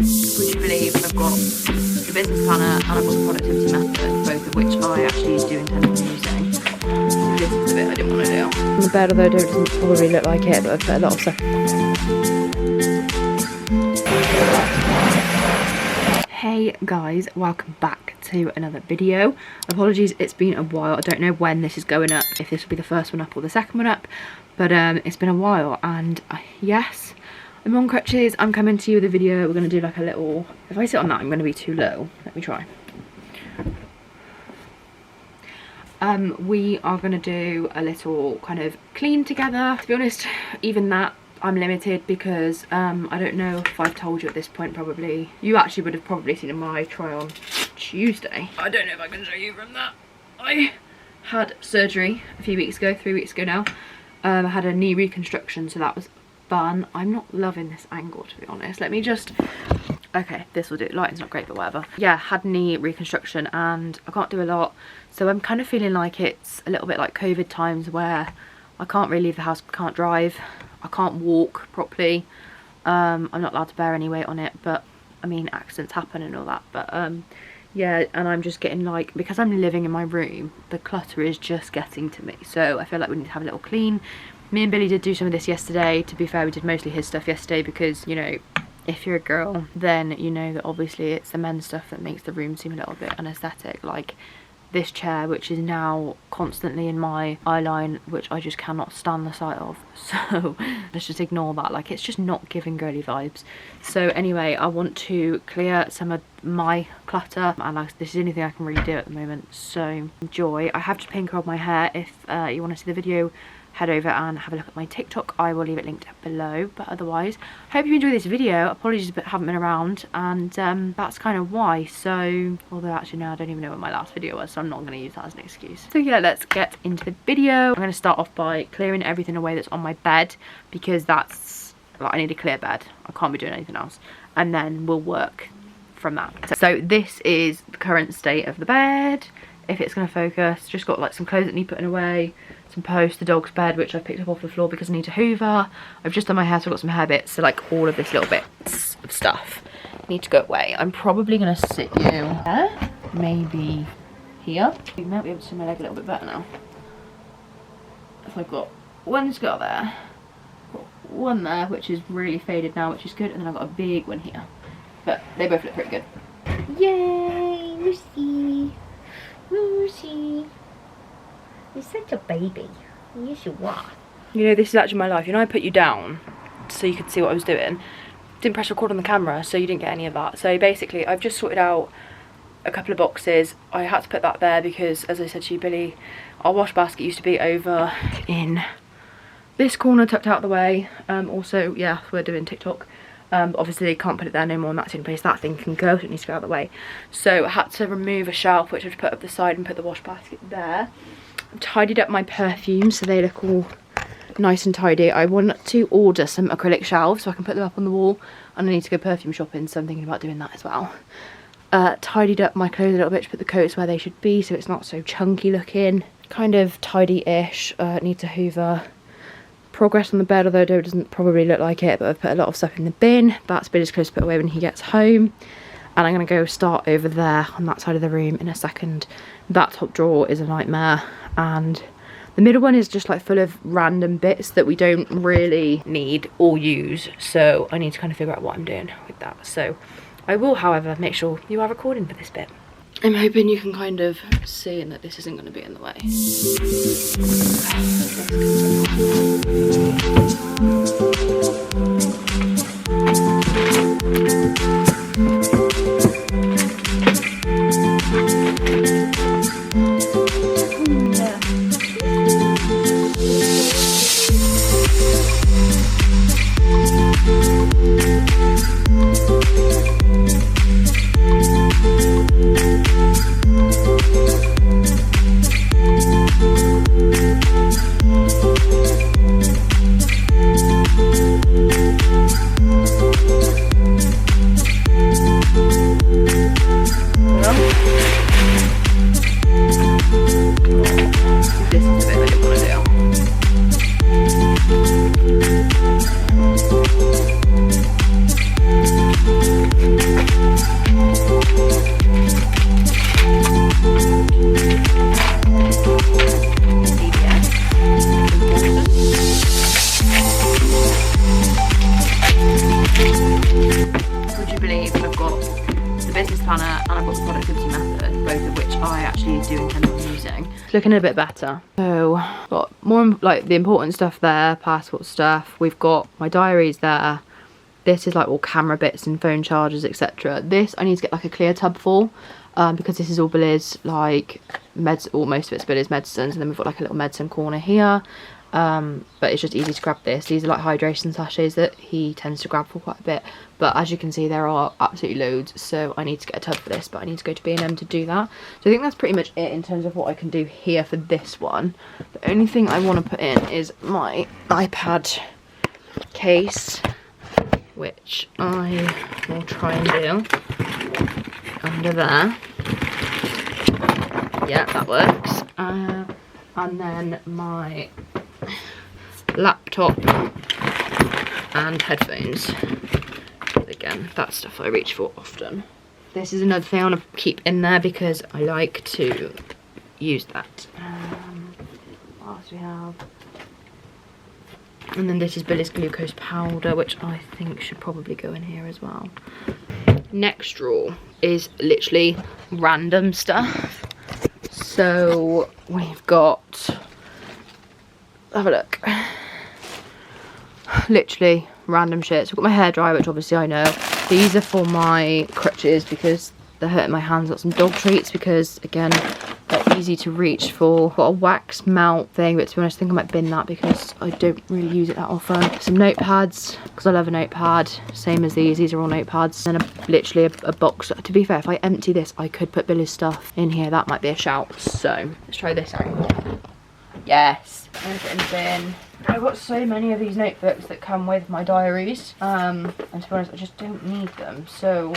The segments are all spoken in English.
Would you believe I've got the business planner and I've got the productivity method, both of which I actually do intend on using. So this is the bit I didn't want to do. On the bed, although it doesn't probably look like it, but I've put a lot of stuff. Hey guys, welcome back to another video. Apologies, it's been a while. I don't know when this is going up, if this will be the first one up or the second one up, but it's been a while, and yes, I'm on crutches. I'm coming to you with a video. We're going to do like a little, if I sit on that I'm going to be too low. Let me try. We are going to do a little kind of clean together. To be honest, even that I'm limited because I don't know if I've told you at this point. Probably you actually would have probably seen in my try on Tuesday. I don't know if I can show you from that. I had surgery a few weeks ago, 3 weeks ago now. I had a knee reconstruction, so that was fun. I'm not loving this angle, to be honest. Let me just, okay, this will do. Lighting's not great, but whatever. Yeah, had knee reconstruction and I can't do a lot, so I'm kind of feeling like it's a little bit like COVID times where I can't really leave the house, can't drive, I can't walk properly. I'm not allowed to bear any weight on it, but I mean, accidents happen and all that, but yeah, and I'm just getting like, because I'm living in my room, the clutter is just getting to me, so I feel like we need to have a little clean. Me and Billy did do some of this yesterday. To be fair, we did mostly his stuff yesterday because, you know, if you're a girl, then you know that obviously it's the men's stuff that makes the room seem a little bit unaesthetic. Like this chair, which is now constantly in my eye line, which I just cannot stand the sight of. So let's just ignore that. Like, it's just not giving girly vibes. So anyway, I want to clear some of my clutter, and like, this is the only thing I can really do at the moment. So enjoy. I have just pink curled my hair. If you want to see the video, head over and have a look at my TikTok. I will leave it linked below, but otherwise hope you enjoy this video. Apologies but haven't been around, and that's kind of why. So although actually no, I don't even know what my last video was, so I'm not going to use that as an excuse. So yeah, let's get into the video. I'm going to start off by clearing everything away that's on my bed, because that's like, I need a clear bed. I can't be doing anything else, and then we'll work from that. So this is the current state of the bed. If it's going to focus, just got like some clothes that need putting away, some posts, the dog's bed, which I picked up off the floor because I need to hoover. I've just done my hair, so I've got some hair bits, so like all of this little bits of stuff need to go away. I'm probably going to sit you there, maybe here. You might be able to see my leg a little bit better now. So I've got one skirt there, got one there, which is really faded now, which is good, and then I've got a big one here. But they both look pretty good. Yay, Lucy! Lucy! You're such a baby. Yes, you are. You know, this is actually my life. You know, I put you down so you could see what I was doing. Didn't press record on the camera, so you didn't get any of that. So basically, I've just sorted out a couple of boxes. I had to put that there because, as I said to you, Billy, our wash basket used to be over in this corner, tucked out of the way. Also, yeah, we're doing TikTok. Obviously they can't put it there no more, and that's the only place that thing can go, so it needs to go out of the way. So I had to remove a shelf, which I've put up the side, and put the wash basket there. I've tidied up my perfumes so they look all nice and tidy. I want to order some acrylic shelves so I can put them up on the wall, and I need to go perfume shopping, so I'm thinking about doing that as well. Tidied up my clothes a little bit to put the coats where they should be so it's not so chunky looking. Kind of tidy-ish. Need to hoover. Progress on the bed, although it doesn't probably look like it, but I've put a lot of stuff in the bin. That's Billy's clothes to put away when he gets home. And I'm going to go start over there on that side of the room in a second. That top drawer is a nightmare, and the middle one is just like full of random bits that we don't really need or use, so I need to kind of figure out what I'm doing with that. So I will, however, make sure you are recording for this bit. I'm hoping you can kind of see and that this isn't going to be in the way. got the business planner and I've got the productivity method, both of which I actually do intend on using. It's looking a bit better. So got more like the important stuff there, passport stuff. We've got my diaries there. This is like all camera bits and phone chargers, etc. This I need to get like a clear tub for, because this is all Billy's like meds, or most of it's Billy's medicines, and then we've got like a little medicine corner here. But it's just easy to grab this. These are like hydration sachets that he tends to grab for quite a bit. But as you can see, there are absolutely loads. So I need to get a tub for this, but I need to go to B&M to do that. So I think that's pretty much it in terms of what I can do here for this one. The only thing I want to put in is my iPad case, which I will try and do under there. Yeah, that works. And then my laptop and headphones. Again, that's stuff I reach for often. This is another thing I want to keep in there because I like to use that. What else do we have? And then this is Billy's glucose powder, which I think should probably go in here as well. Next drawer is literally random stuff. So we've got, have a look, literally random shit. So I've got my hairdryer, which obviously I know. These are for my crutches because they're hurting my hands. Got some dog treats because, again, they're easy to reach for. Got a wax melt thing, but to be honest, I think I might bin that because I don't really use it that often. Some notepads, because I love a notepad. Same as these are all notepads. And literally a box. To be fair, if I empty this, I could put Billy's stuff in here. That might be a shout. So, let's try this out. Yes. I'm going to put in the bin. I've got so many of these notebooks that come with my diaries. And to be honest, I just don't need them. So,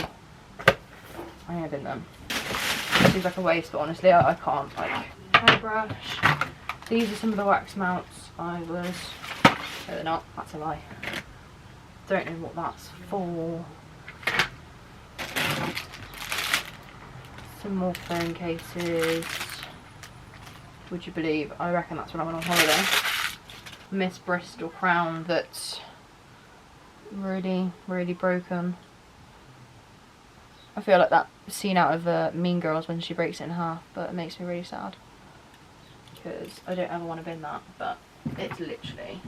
I'm going to bin them. It seems like a waste, but honestly, I can't. Like, hairbrush. These are some of the wax mounts I was... No, they're not. That's a lie. Don't know what that's for. Some more phone cases. Would you believe? I reckon that's when I went on holiday. Miss Bristol crown that's really, really broken. I feel like that scene out of Mean Girls when she breaks it in half, but it makes me really sad because I don't ever want to bin that, but it's literally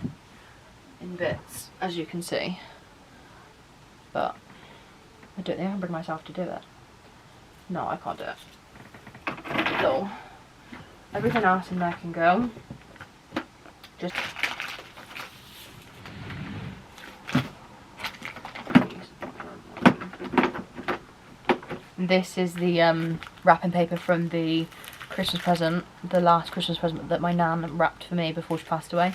in bits, as you can see. But I don't think I can bring myself to do it. No, I can't do it. So everything else in there can go. Just this is the wrapping paper from the Christmas present, the last Christmas present that my nan wrapped for me before she passed away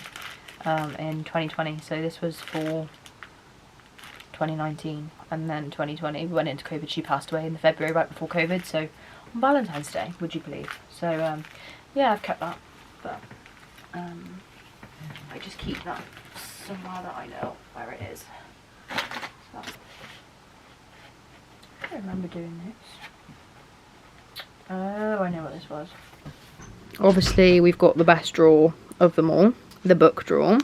in 2020. So this was for 2019, and then 2020 we went into COVID. She passed away in February, right before COVID, so on Valentine's Day, would you believe? So yeah, I've kept that, but I just keep that somewhere that I know where it is. So that's, I don't remember doing this. Oh, I know what this was. Obviously, we've got the best drawer of them all, the book drawer.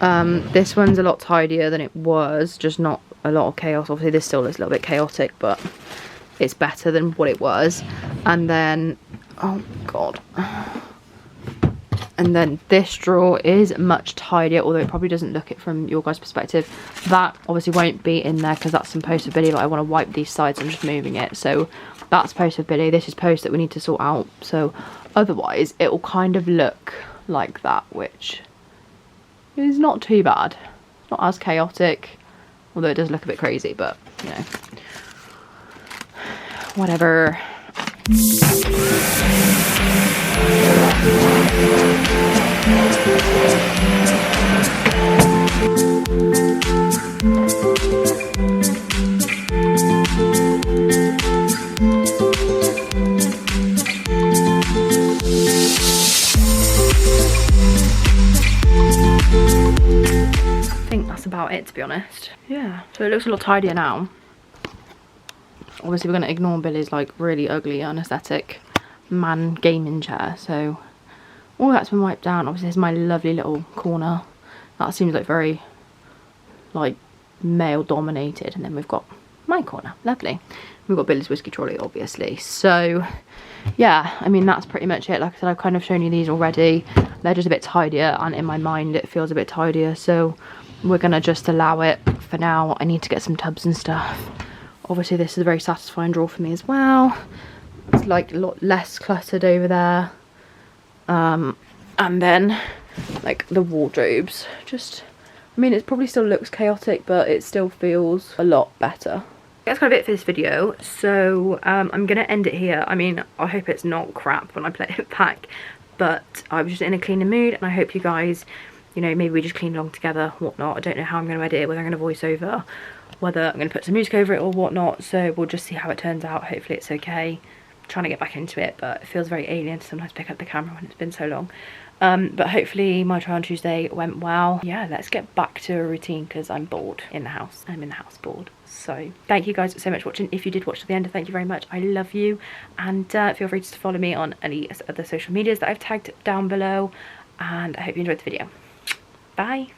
This one's a lot tidier than it was, just not a lot of chaos. Obviously, this still is a little bit chaotic, but it's better than what it was. And then, oh god. And then this drawer is much tidier, although it probably doesn't look it from your guys' perspective. That obviously won't be in there because that's some post with Billy, but I want to wipe these sides. I'm just moving it. So that's post with Billy. This is post that we need to sort out. So otherwise, it will kind of look like that, which is not too bad. It's not as chaotic, although it does look a bit crazy, but, you know, whatever. I think that's about it, to be honest. Yeah, so it looks a lot tidier now. Obviously, we're going to ignore Billy's like really ugly, unaesthetic man gaming chair. So all that's been wiped down. Obviously, there's my lovely little corner. That seems like very like male dominated. And then we've got my corner. Lovely. We've got Billy's whiskey trolley, obviously. So yeah, I mean, that's pretty much it. Like I said, I've kind of shown you these already. They're just a bit tidier, and in my mind it feels a bit tidier, so we're gonna just allow it for now. I need to get some tubs and stuff. Obviously this is a very satisfying drawer for me as well. It's like a lot less cluttered over there. And then like the wardrobes, just, I mean, it probably still looks chaotic, but it still feels a lot better. That's kind of it for this video. So I'm gonna end it here. I mean, I hope it's not crap when I play it back, but I was just in a cleaning mood, and I hope you guys, you know, maybe we just clean along together, whatnot. I don't know how I'm going to edit it, whether I'm going to voice over, whether I'm going to put some music over it or whatnot, so we'll just see how it turns out. Hopefully it's okay. I'm trying to get back into it, but it feels very alien to sometimes pick up the camera when it's been so long. But hopefully my try on Tuesday went well. Yeah, let's get back to a routine, because I'm bored in the house. I'm in the house bored. So thank you guys so much for watching. If you did watch to the end, thank you very much. I love you, and feel free to follow me on any other social medias that I've tagged down below, and I hope you enjoyed the video. Bye.